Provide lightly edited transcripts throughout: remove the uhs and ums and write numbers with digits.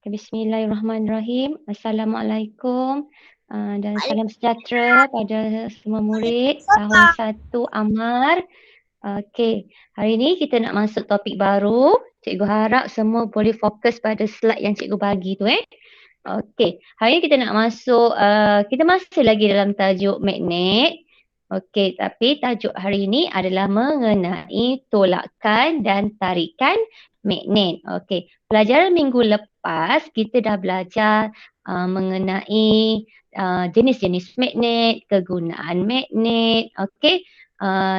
Bismillahirrahmanirrahim. Assalamualaikum dan salam sejahtera pada semua murid tahun 1 Amar. Okey, hari ini kita nak masuk topik baru. Cikgu harap semua boleh fokus pada slide yang cikgu bagi tu Okey, hari ini kita nak masuk, kita masih lagi dalam tajuk magnet. Okey, tapi tajuk hari ini adalah mengenai tolakan dan tarikan magnet. Okey, pelajaran minggu lepas kita dah belajar mengenai jenis-jenis magnet, kegunaan magnet, okey,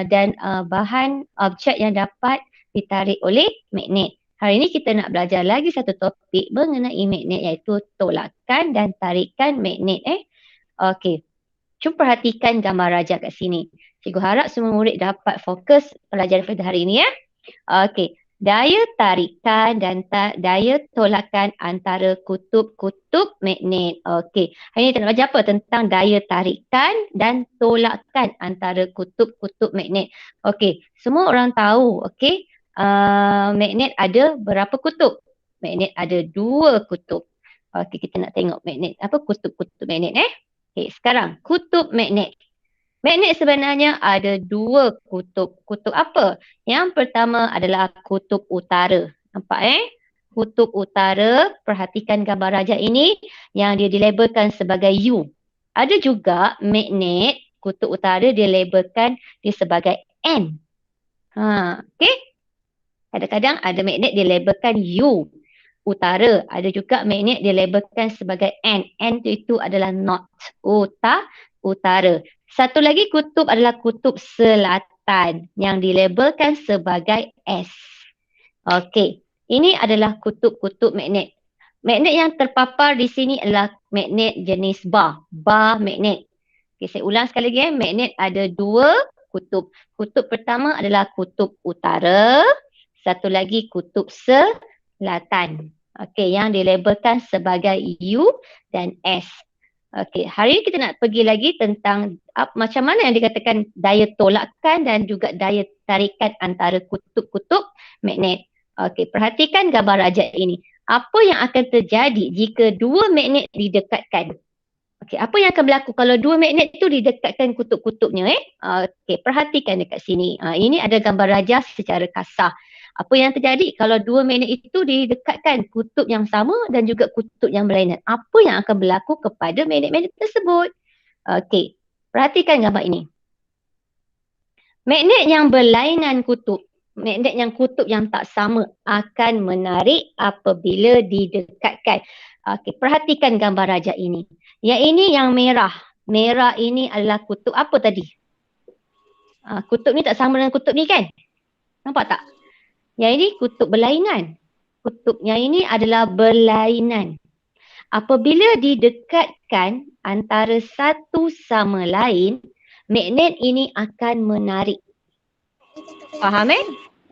dan bahan objek yang dapat ditarik oleh magnet. Hari ini kita nak belajar lagi satu topik mengenai magnet iaitu tolakan dan tarikan magnet. Okey. Cuba perhatikan gambar rajah kat sini. Cikgu harap semua murid dapat fokus pelajaran pada hari ini Okey. Daya tarikan dan daya tolakan antara kutub-kutub magnet. Okey. Hari ini kita nak belajar apa tentang daya tarikan dan tolakan antara kutub-kutub magnet. Okey. Semua orang tahu, okey, magnet ada berapa kutub? Magnet ada 2 kutub. Okey, kita nak tengok magnet apa kutub-kutub magnet Okay, sekarang kutub magnet. Magnet sebenarnya ada 2 kutub. Kutub apa? Yang pertama adalah kutub utara. Nampak Kutub utara, perhatikan gambar rajah ini yang dia dilabelkan sebagai U. Ada juga magnet kutub utara dia labelkan dia sebagai N. Okay. Kadang-kadang ada magnet dia labelkan U. Utara. Ada juga magnet dilabelkan sebagai N. N itu adalah north. Utara. Satu lagi kutub adalah kutub selatan yang dilabelkan sebagai S. Okey. Ini adalah kutub-kutub magnet. Magnet yang terpapar di sini adalah magnet jenis bar. Bar magnet. Okey, saya ulang sekali lagi Magnet ada 2 kutub. Kutub pertama adalah kutub utara. Satu lagi kutub selatan. Okey, yang dilabelkan sebagai U dan S. Okey, hari ini kita nak pergi lagi tentang macam mana yang dikatakan daya tolakan dan juga daya tarikan antara kutub-kutub magnet. Okey, perhatikan gambar rajah ini. Apa yang akan terjadi jika 2 magnet didekatkan? Okey, apa yang akan berlaku kalau 2 magnet itu didekatkan kutub-kutubnya Okey, perhatikan dekat sini. Ini ada gambar rajah secara kasar. Apa yang terjadi kalau 2 magnet itu didekatkan kutub yang sama dan juga kutub yang berlainan? Apa yang akan berlaku kepada magnet-magnet tersebut? Okey, perhatikan gambar ini. Magnet yang berlainan kutub, magnet yang kutub yang tak sama akan menarik apabila didekatkan. Okey, perhatikan gambar rajah ini. Yang ini yang merah. Merah ini adalah kutub apa tadi? Kutub ni tak sama dengan kutub ni kan? Nampak tak? Yang ini kutub berlainan. Kutub yang ini adalah berlainan. Apabila didekatkan antara satu sama lain, magnet ini akan menarik. Faham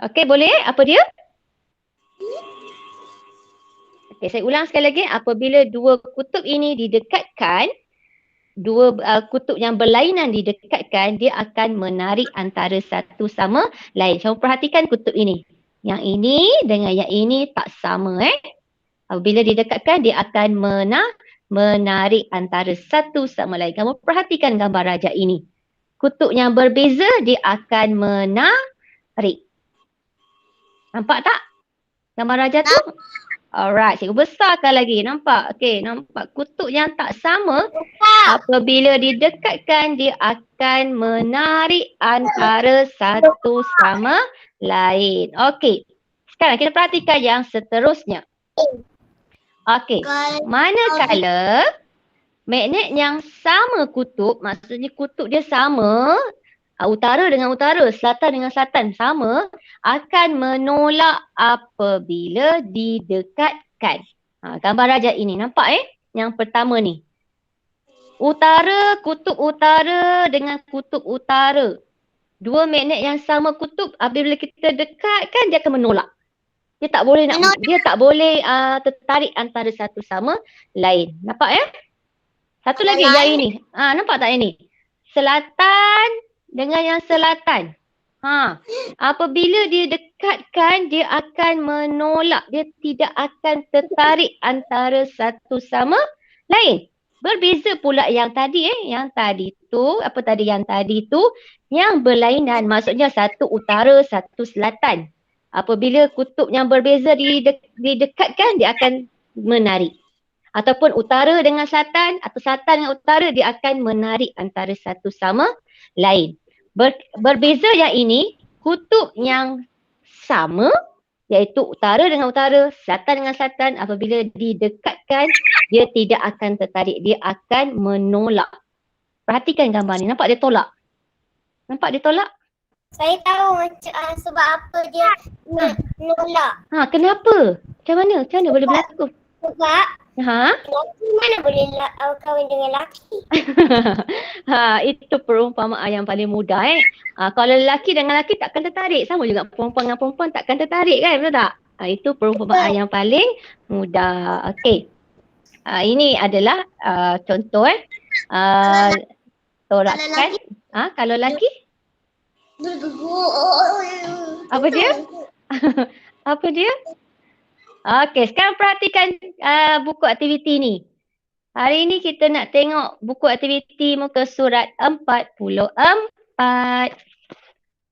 Okey, boleh Apa dia? Okey, saya ulang sekali lagi. Apabila 2 kutub ini didekatkan, 2 kutub yang berlainan didekatkan, dia akan menarik antara satu sama lain. Cuba perhatikan kutub ini. Yang ini dengan yang ini tak sama Apabila didekatkan, dia akan menarik antara satu sama lain. Kamu perhatikan gambar rajah ini. Kutub yang berbeza, dia akan menarik. Nampak tak? Gambar rajah tu? Alright, cikgu besarkan lagi. Nampak? Okey, nampak kutub yang tak sama. Apabila didekatkan, dia akan menarik antara satu sama lain. Okey. Sekarang kita perhatikan yang seterusnya. Okey. Manakala magnet yang sama kutub, maksudnya kutub dia sama, utara dengan utara, selatan dengan selatan sama, akan menolak apabila didekatkan. Gambar rajah ini. Nampak Yang pertama ni. Kutub utara dengan kutub utara. 2 magnet yang sama kutub, apabila kita dekatkan, dia akan menolak. Dia tak boleh tertarik antara satu sama lain. Nampak Satu lagi yang ini. Nampak tak ini? Selatan dengan yang selatan. Apabila dia dekatkan, dia akan menolak. Dia tidak akan tertarik antara satu sama lain. Berbeza pula yang tadi yang tadi tu, yang berlainan. Maksudnya satu utara, satu selatan. Apabila kutub yang berbeza didekatkan, dia akan menarik. Ataupun utara dengan selatan atau selatan dengan utara, dia akan menarik antara satu sama lain. Berbeza yang ini, kutub yang sama, iaitu utara dengan utara, selatan dengan selatan, apabila didekatkan, dia tidak akan tertarik. Dia akan menolak. Perhatikan gambar ni. Nampak dia tolak? Nampak dia tolak? Saya tahu sebab apa dia menolak. Kenapa? Macam mana? Macam mana boleh berlaku? Sebab lelaki mana boleh kahwin dengan lelaki? Itu perumpamaan yang paling mudah Kalau lelaki dengan lelaki takkan tertarik. Sama juga perempuan dengan perempuan takkan tertarik kan, betul tak? Itu perumpamaan yang paling mudah. Okey. Ini adalah contoh tolakkan. Kalau lelaki? Apa dia? Apa dia? Okey, sekarang perhatikan buku aktiviti ni. Hari ni kita nak tengok buku aktiviti muka surat 44.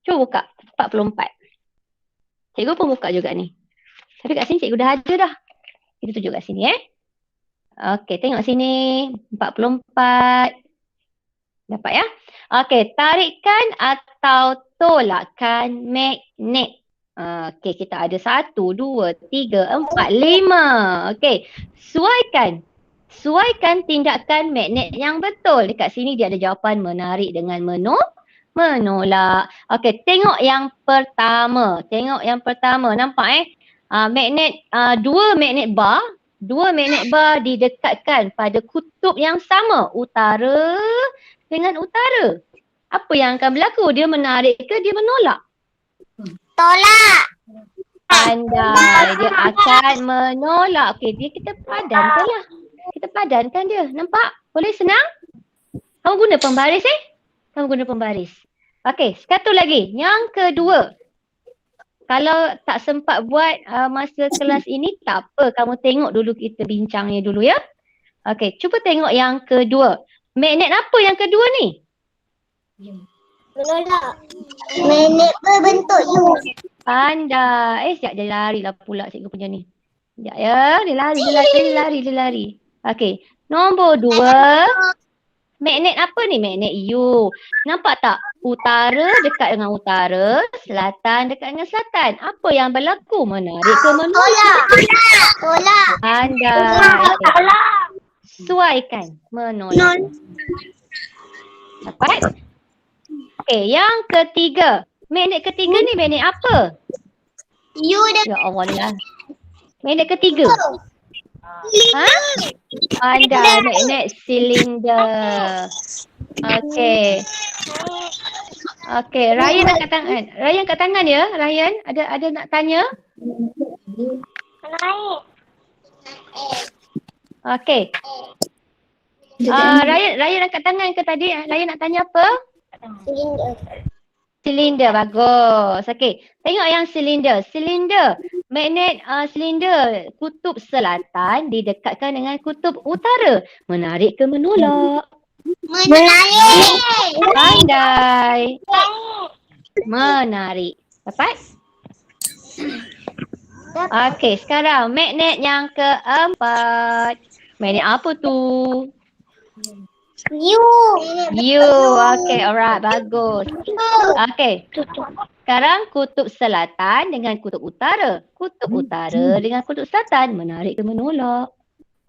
Cuba buka 44. Cikgu pun buka juga ni. Tapi kat sini cikgu dah ada dah. Kita tunjuk kat sini Okey, tengok sini 44. Dapat ya? Okey, tarikan atau tolakkan magnet. Okey, kita ada 1, 2, 3, 4, 5. Okey, suaikan tindakan magnet yang betul. Dekat sini dia ada jawapan menarik dengan menolak. Okey, tengok yang pertama. Nampak magnet, dua magnet bar didekatkan pada kutub yang sama, utara dengan utara. Apa yang akan berlaku? Dia menarik ke dia menolak? Tolak. Pandai, dia akan menolak. Okey, kita padankan lah. Kita padankan dia. Nampak? Boleh senang? Kamu guna pembaris Kamu guna pembaris. Okey, satu lagi. Yang kedua. Kalau tak sempat buat masa kelas ini, tak apa. Kamu tengok dulu, kita bincangnya dulu ya. Okey, cuba tengok yang kedua. Magnet apa yang kedua ni? Menolak. Magnet berbentuk U. Pandai. Sekejap dia lari lah pula cikgu punya ni. Sekejap ya. Dia lari. Okey. Nombor 2. Magnet apa ni? Magnet U. Nampak tak? Utara dekat dengan utara, selatan dekat dengan selatan. Apa yang berlaku? Menarik ke menolak? Tolak. Pandai. Suaikan. Menolak. Dapat? Okey, yang ketiga. Magnet ketiga ni magnet apa? U dan Ya Allah lah. Magnet ketiga. Pandai, magnet silinder. Okey. Okey, Ryan angkat tangan. Ryan angkat tangan ya. Ryan, ada nak tanya? naik. Okey. Ryan angkat tangan ke tadi? Ryan nak tanya apa? Silinder. Silinder, bagus. Okey, tengok yang silinder. Magnet silinder kutub selatan didekatkan dengan kutub utara. Menarik ke menolak? Menarik. Pandai. Menarik. Dapat? Okey, sekarang magnet yang keempat. Magnet apa tu? U. Okey, alright, bagus. Okey. Sekarang kutub selatan dengan kutub utara. Kutub utara dengan kutub selatan. Menarik ke menolak?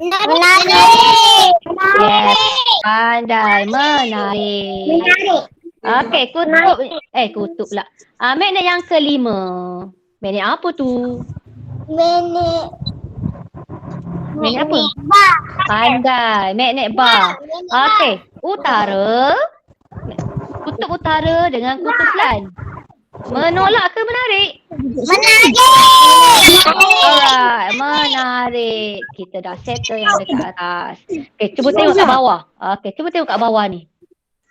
Menarik. Yes, pandai. Menarik. Okey, kutub pula. Magnet yang kelima. Magnet apa tu? Magnet apa? Bar. Pandai. Magnet bar. Okey, utara. Kutub utara dengan kutub selatan. Menolak ke menarik? Menarik. Alright, menarik. Kita dah settle yang dekat atas. Okey, cuba tengok kat bawah. Okey, cuba tengok kat bawah ni.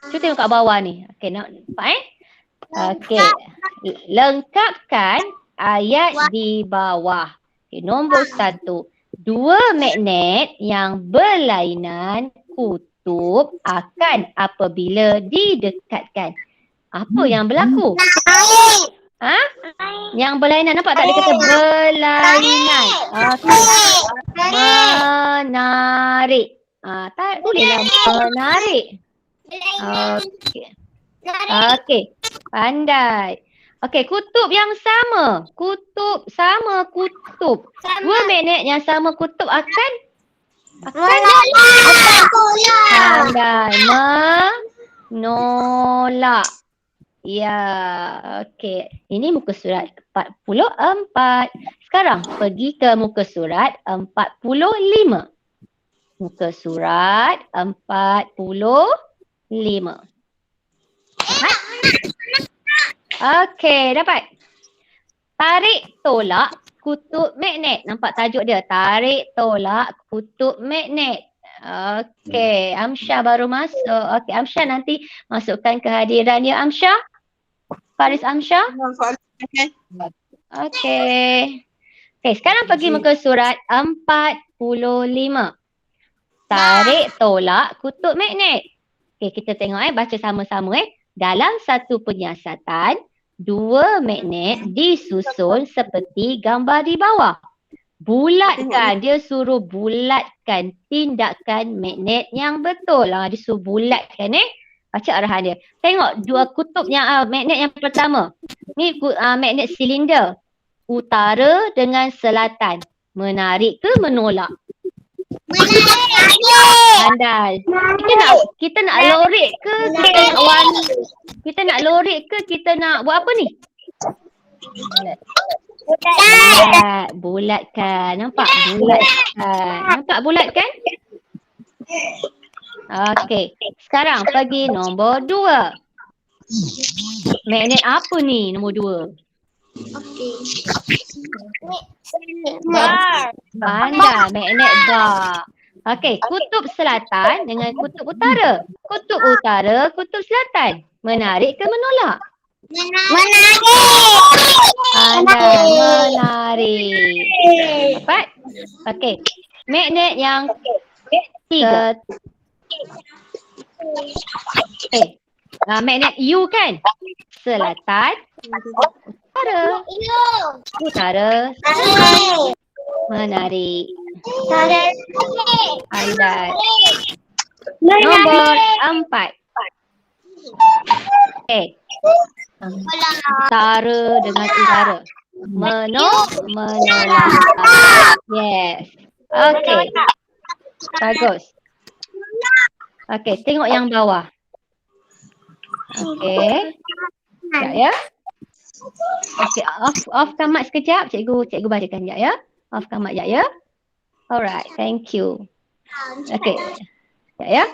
Okey, nampak Okey. Lengkapkan ayat di bawah. Okay, nombor 1. Dua magnet yang berlainan kutub akan apabila didekatkan. Apa yang berlaku? Ha? Yang berlainan, nampak tak dia kata berlainan. Okey. Menarik. Tak bolehlah menarik. Okey. Okey. Pandai. Okey, kutub yang sama. Kutub sama kutub. Dua magnet yang sama kutub akan pandai menolak. Ya, okey. Ini muka surat 44. Sekarang pergi ke muka surat 45. Muka surat 45. Okey, dapat. Tarik tolak kutub magnet. Nampak tajuk dia? Tarik tolak kutub magnet. Okey, Amsyah baru masuk. Okey, Amsyah nanti masukkan kehadiran ya, Amsyah. Faris Amsyah. Okey. Okey, sekarang pergi muka surat 45. Tarik tolak kutub magnet. Okey, kita tengok baca sama-sama Dalam satu penyiasatan, dua magnet disusun seperti gambar di bawah. Bulatkan, dia suruh bulatkan tindakan magnet yang betul. Dia suruh bulatkan Baca arahan dia. Tengok dua kutub yang magnet yang pertama. Ni magnet silinder. Utara dengan selatan. Menarik ke menolak? Pandai. Kita nak lorek ke kita nak warna? Kita nak lorek ke kita nak buat apa ni? Bulatkan. Nampak? Bulatkan? Okey. Sekarang pergi nombor 2. Magnet apa ni nombor 2? Bar. Pandai, magnet bar. Okey, kutub selatan dengan kutub utara. Kutub utara, kutub selatan. Menarik ke menolak? Menarik. Pandai, menarik. Dapat? Okey. Magnet yang 3. Magnet U kan? Selatan, utara, menarik. Pandai. Nombor 4. Utara dengan utara. Menolak. Yes. Okey. Bagus. Okey, tengok yang bawah. Okey. Sekejap ya. Okey, offkan mic sekejap. Cikgu bacakan sekejap ya. Offkan mic sekejap ya. Alright, thank you. Okey. Sekejap ya.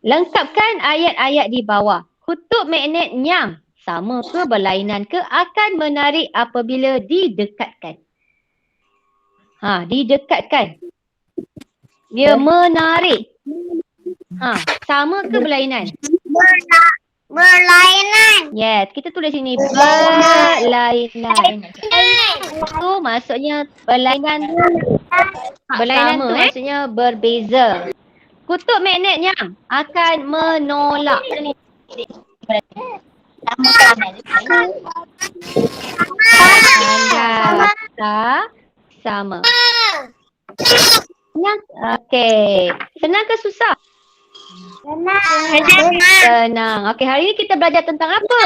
Lengkapkan ayat-ayat di bawah. Kutub magnet yang sama ke berlainan ke akan menarik apabila didekatkan. Didekatkan. Dia menarik. Sama ke berlainan? Berlainan. Yes, kita tulis sini berlainan. Itu maksudnya berlainan. Berlainan tu maksudnya berbeza. Kutub magnet yang akan menolak. Sama. Okey. Senang ke susah? Senang. Okey, hari ni kita belajar tentang apa?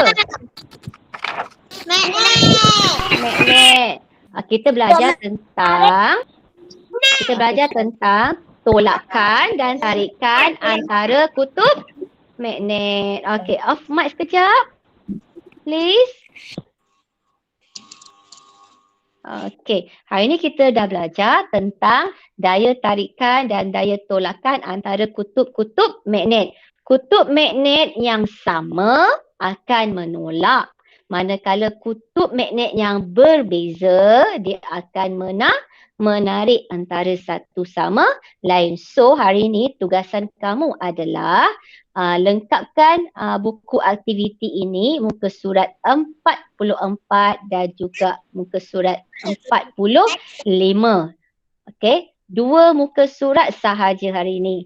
Magnet. Kita belajar tentang tolakan dan tarikan antara kutub magnet. Okey, off mic sekejap. Please. Okey, hari ni kita dah belajar tentang daya tarikan dan daya tolakan antara kutub-kutub magnet. Kutub magnet yang sama akan menolak. Manakala kutub magnet yang berbeza, dia akan menarik antara satu sama lain. So, hari ini tugasan kamu adalah lengkapkan buku aktiviti ini, muka surat 44 dan juga muka surat 45. Okey, 2 muka surat sahaja hari ini.